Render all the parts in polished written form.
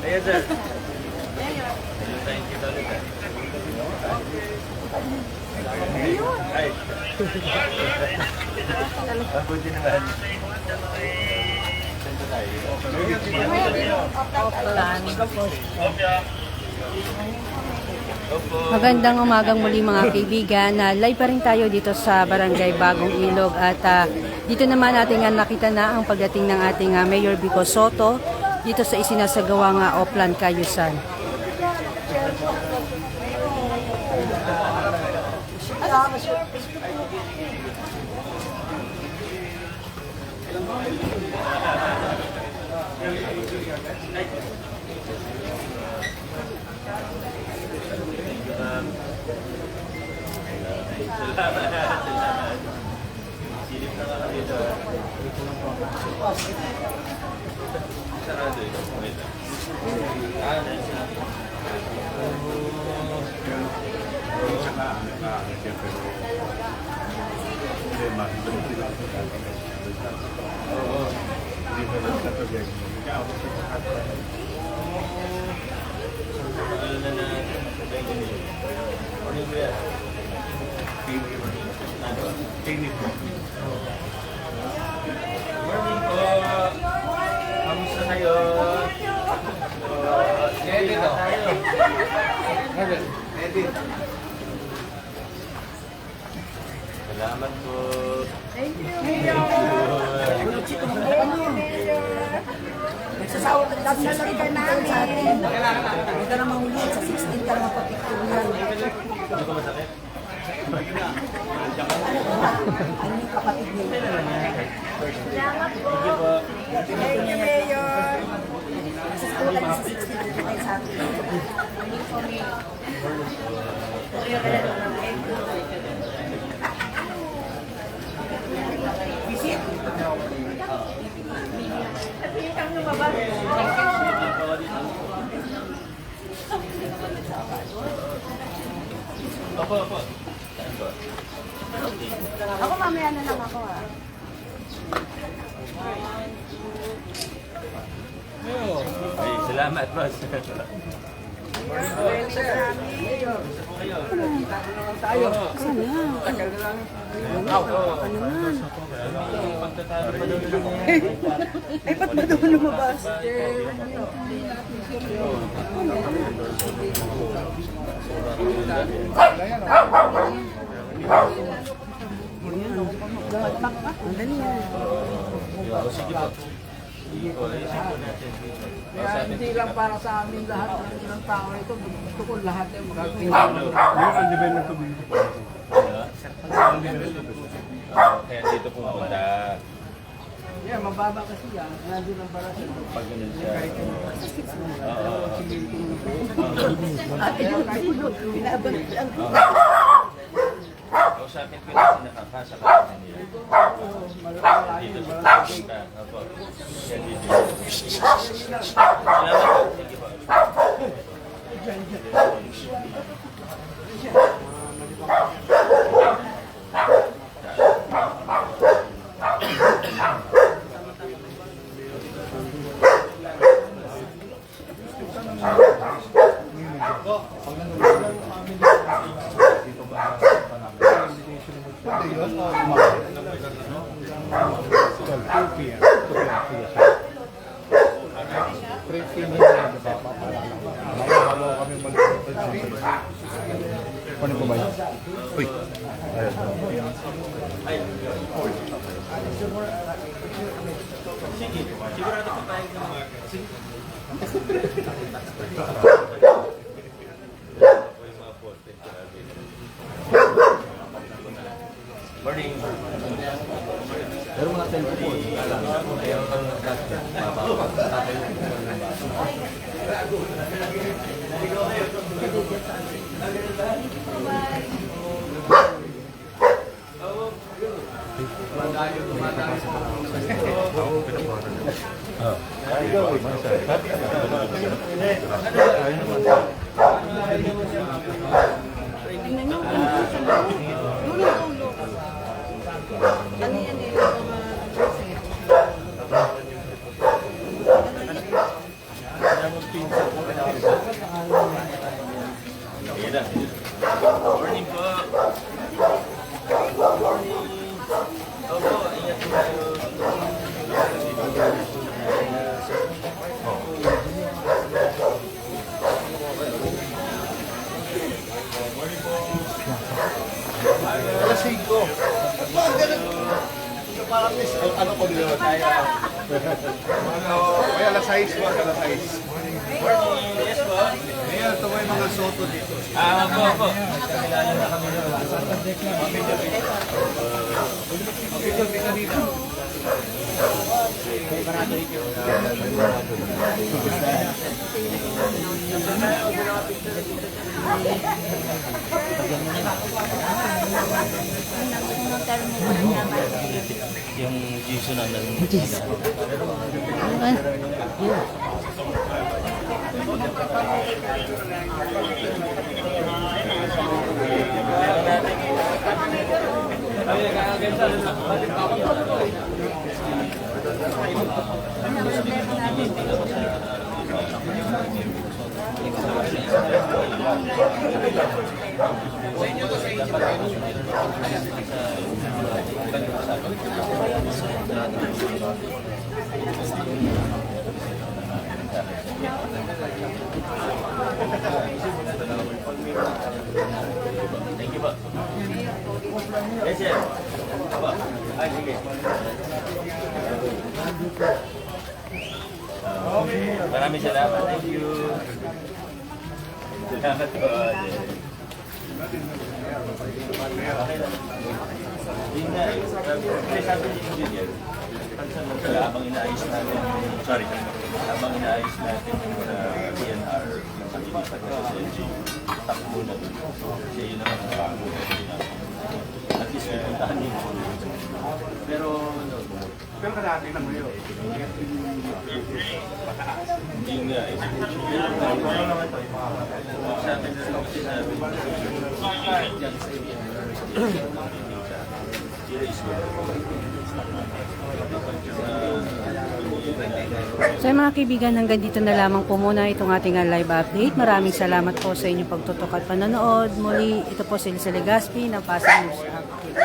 Ayan, sir. Thank you ulit. Ay. Mabuti naman. Magandang umagang muli mga kaibigan. Live pa rin tayo dito sa Barangay Bagong Ilog at dito naman natin nakita na ang pagdating ng ating Mayor Vico Sotto dito sa isinasagawang Oplan Cayusan. Silip na nga dito. Sarado ito. Wait lang. Morning po. Kamusta kayo? Edit tayo. Edit. Salamat po. Thank you, Mayor. Nagsasawa ka lang sa sarili namin sa atin. Huwag ka na mahuli sa 16 ka naman papiktunan. Ano ko masakit? Ano yung kapatid niyo? Salamat po. Thank you, Mayor. Nagsasawa ka lang sa 16 ka tayo sa atin. Visit. Opo, opo. Ako mamaya na lang ako Ay, salamat boss. Tayo. Tagal na lang. Ay, ba't ba doon lumabas? Sige po. Kaya hindi lang para sa amin lahat ng tao ito, gusto ko lahat yung magagawin. Kaya dito pumunta. Yeah, mababa kasi yan. Nandun ang para sa Pag ganun siya. Ate, binabalik lang. Kausapin ko na nakakasa ka nila. Dito sa pumunta. Opo. Kaya dito. Salamat po. Sige po. Sige, sigurado pa tayo ng mga. Sige. Morning. Pero mga cellphone, ayaw kang Tingnan nyo, ano sa loob? Doon ang ulo. Ano yan eh? Mga Ano ko nila? May alas 6 ba? Alas 6. Yes po. Ngayon, ito may mga soto dito. Opo. Yung Jason na Thank you po. Yes, sir. Apa? Ay, sige. Maraming salamat. Thank you. Salamat po. Hindi nga eh. Kasi sabi ni Engineer, habang inaayos natin, habang inaayos natin yung PNR, yung pagpapag sa SLG, takbo na doon. Kasi yun naman ang bago. At least pupuntahan yung pero kalahati lang mo yun. hindi nga eh. Sa akin na lang sinabi, So mga kaibigan, hanggang dito na lamang po muna itong ating live update. Maraming salamat po sa inyong pagtutok at panonood. Muli, ito po si Lisa Legaspi ng Pasig News Update.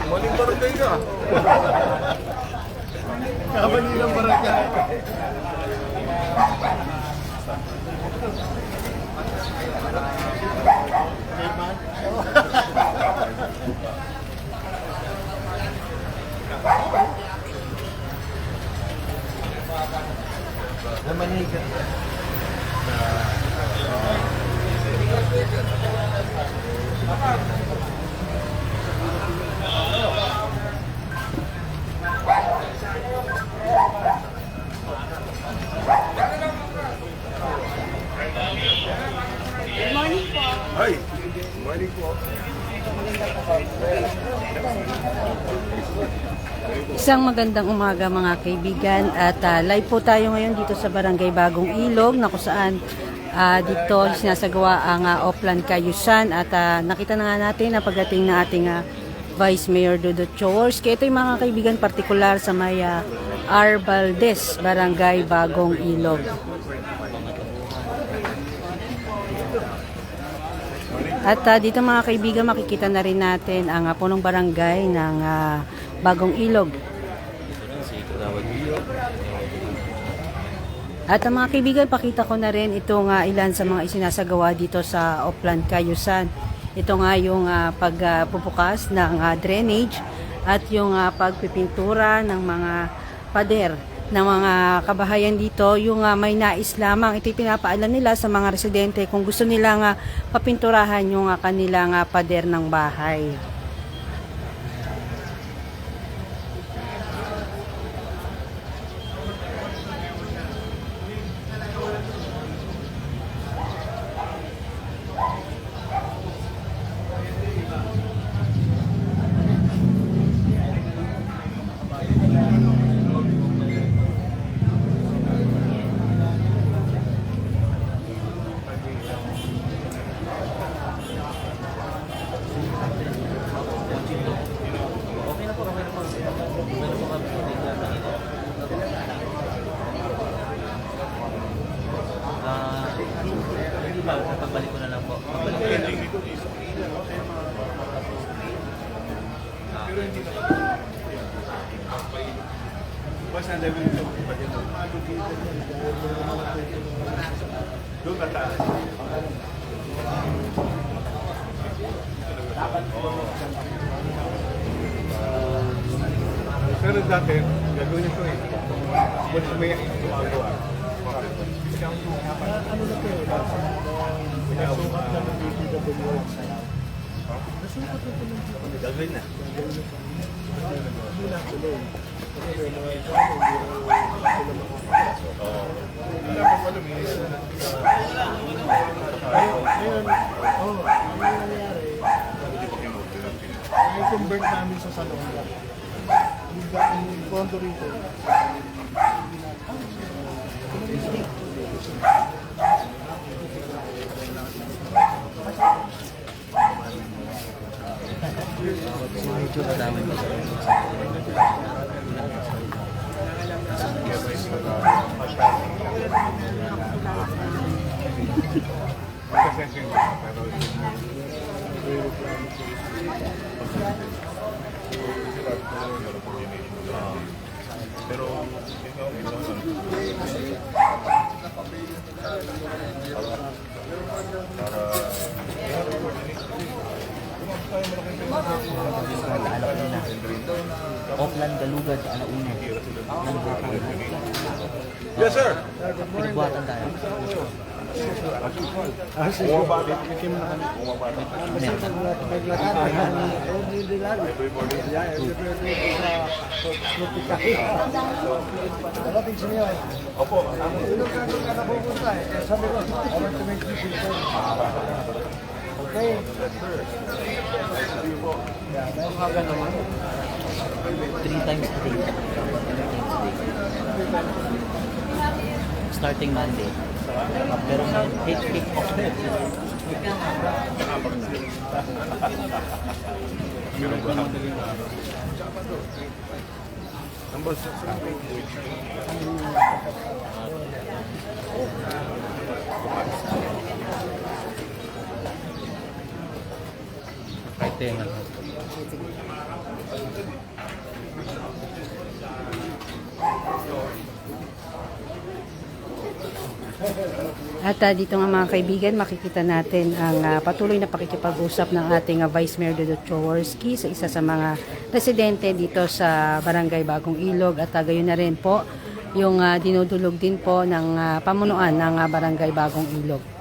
Muling barangay ka. Kabanilang barangay. Maniga. Good morning po. Ay, morning po. Isang magandang umaga mga kaibigan at live po tayo ngayon dito sa Barangay Bagong Ilog na kung saan dito sinasagawa ang Oplan Kayusan at nakita na nga natin ang pagdating ng ating Vice Mayor Dudut Jaworski. Ito yung mga kaibigan partikular sa may R. Valdez, Barangay Bagong Ilog. At dito mga kaibigan makikita na rin natin ang punong barangay ng Bagong Ilog. At mga kaibigan, pakita ko na rin itong ilan sa mga isinasagawa dito sa Oplan Kayusan. Ito nga yung pagpupukas ng drainage at yung pagpipintura ng mga pader ng mga kabahayan dito. Yung may nais lamang, ito pinapaalam nila sa mga residente kung gusto nilang papinturahan yung kanilang pader ng bahay. Pagbalik ko na lang po. Pagbalik ko na lang. Basta ang level nito. Doon kataas. Pero dati, gagawin ito eh. Kung may gumagawa. Ano na ito eh? Nasukat na ng DPWH. Nasukat na ito ng DPWH. Gagawin na. Hindi na tuloy. Kasi may mga ito, hindi na makapasok. Dapat wala, may ngayon, ang nangyayari, i-convert namin sa salon lang. Yung kondo rito. Medyo madami pa sa Pero Oplan Galugad, alauna. yes, sir. Pinagbuhatan tayo. Bumabalik. Kim na kami. Bumabalik. Opo. Okay. Umaga naman. 3 times a day. Starting Monday. Pero may kick off. Kahit tenga. At dito nga mga kaibigan, makikita natin ang patuloy na pakikipag-usap ng ating Vice Mayor Dudut Jaworski sa isa sa mga residente dito sa Barangay Bagong Ilog at gayon na rin po yung dinudulog din po ng pamunuan ng Barangay Bagong Ilog.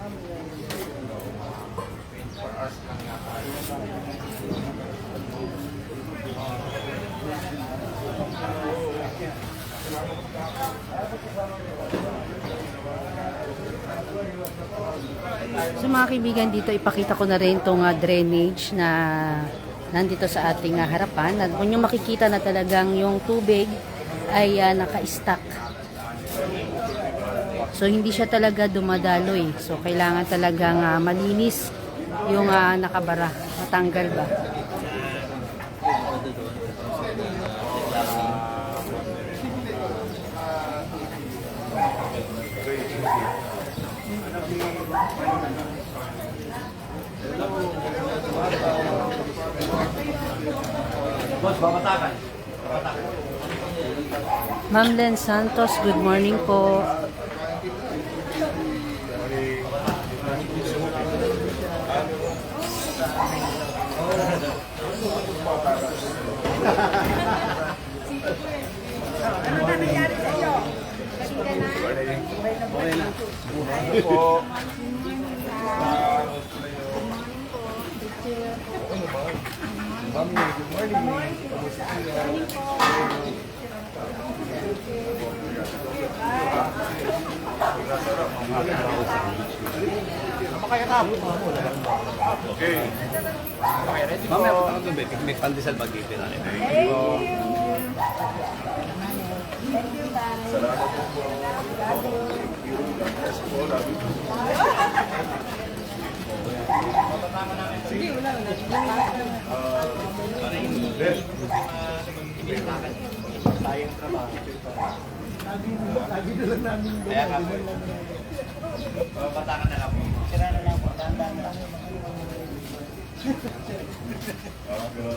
So mga kaibigan, dito ipakita ko na rin itong drainage na nandito sa ating harapan. At kung yung makikita na talagang yung tubig ay naka-stack. So hindi siya talaga dumadaloy. So kailangan talagang malinis yung nakabara, matanggal ba. Ma'am Len Santos, good morning po. Ano na nangyari sa iyo? Po. Okay. Mamaya po ako doon, may pandesal bagay natin.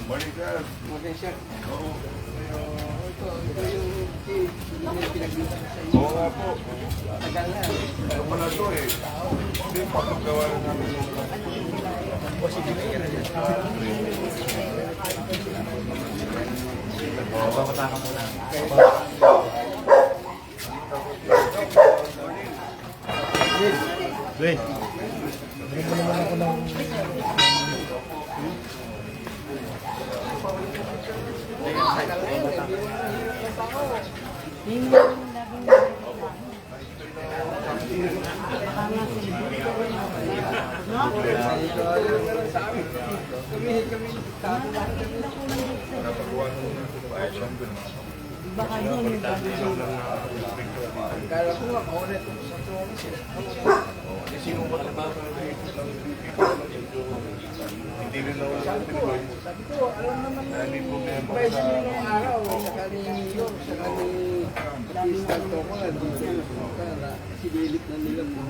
Morning, sir. Okay, sir. Oo. Ito yung pinag-iwan sa inyo. Oo nga po. Tagal na. Ano pala ito eh? Hindi, pagkagawa na namin yung O sige, Babatakan muna. Glenn. Bigyan mo naman ako ng... Baka yun. Kala ko nga, kaulit ko sa tuwang Hindi rin ako Sabi ko, alam naman na pwede nung araw, saka ni New York, saka ni Crystal Toko, dito na sinilip na nila po.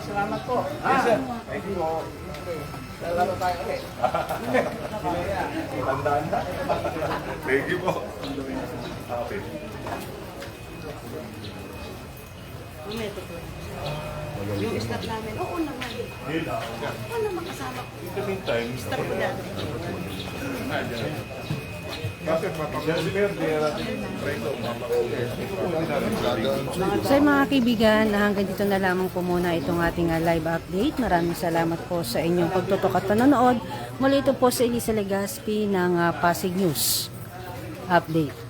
Salamat po. Yes, sir. Thank you. Salamat tayo ulit. Tandaan na. Thank you po. Okay. Yung staff namin, oo naman. Oo naman kasama ko. In the meantime, Staff ko dati. bakit mapapagod di natin try to So mga kaibigan, hanggang dito na lamang po muna itong ating live update. Maraming salamat po sa inyong pagtutok at panonood. Muli ito po sa Elisa Legaspi ng Pasig News Update.